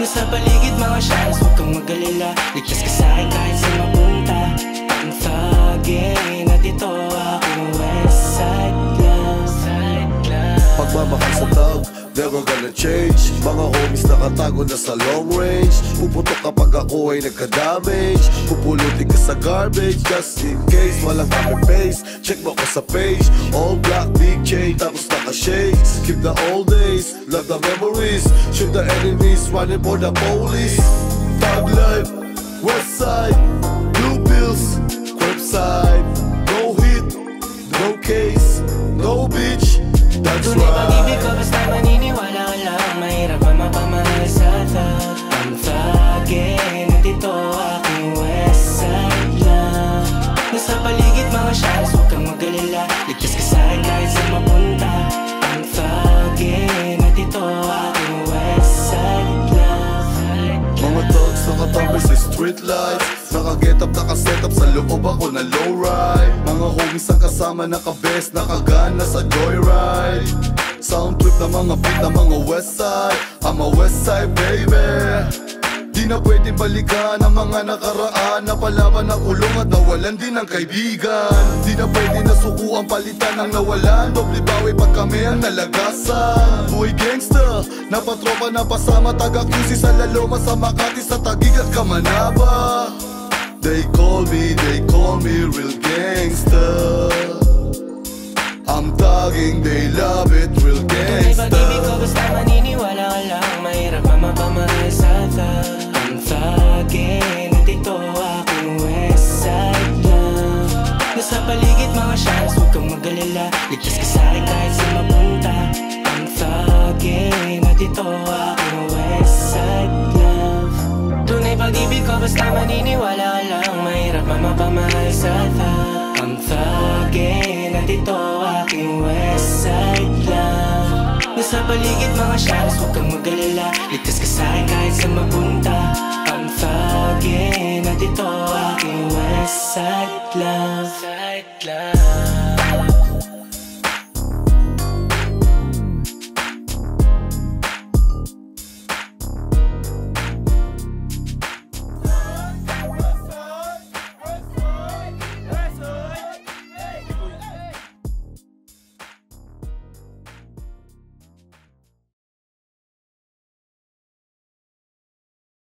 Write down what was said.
Nasa paligid mga shadows, huwag kang mag-alala. Ligtas ka sa'kin kahit saan mapunta. I'm thuggin' at ito aking Westside Love. Pagmamahal sa tag, never gonna change. Mga homies nakatago na sa long range. Puputok kapag ako ay nagka-damage. Pupulutin ka sa garbage just in case. Walang copy paste, check mo ko sa page. All black, big chain, tapos naka-shades. Keep the old days, love the memories. Shoot the enemies, running for the police. Thug life, Westside, blue pills, Crepside. No hit, no case, no bitch. That's Tunay pag-ibig ko basta maniniwala ka lang. Mahirap pa mapamahal sa thug. I'm thuggin' at ito aking Westside Love. Nasa paligid mga shadows, huwag kang mag-alala. Ligtas ka sa'kin kahit saan mapunta. I'm thuggin' at ito aking Westside Love. Mga thugs nakatabi sa street lights. Naka-get up, naka-set up, sa loob ako na low ride. Mga homies ang kasama, naka-best, naka-gun, nasa joyride. Sound trip na mga beat na mga Westside. I'm a Westside baby. Di na pwedeng balikan ang mga nakaraan. Napalaban ng kulong at nawalan din ng kaibigan. Di na pwede nasukuan palitan ang nawalan. Doble bawi pag kami ang nalagasan. Boy gangster, napatropa na pasama. Taga-QC sa Laloma, sa Makati, sa Taguig at Kamanaba. They call me real gangster. I'm thugging, they love it, real Tunay gangster. pag-ibig ko basta maniniwala ka lang. Mahirap pa mapamahal sa thug. I'm thuggin' at ito aking Westside Love. Nasa paligid mga shadows, huwag kang mag-alala. Ligtas ka sa'kin kahit saan mapunta. I'm thuggin' at ito aking Westside Love. Tunay pag-ibig ko basta maniniwala ka lang. Mahirap pa mapamahal sa thug. I'm thuggin' at ito aking Westside Love. Nasa paligid mga shadows, huwag kang mag-alala. Ligtas ka sa'kin kahit saan mapunta. I'm thuggin' at ito aking Westside Love.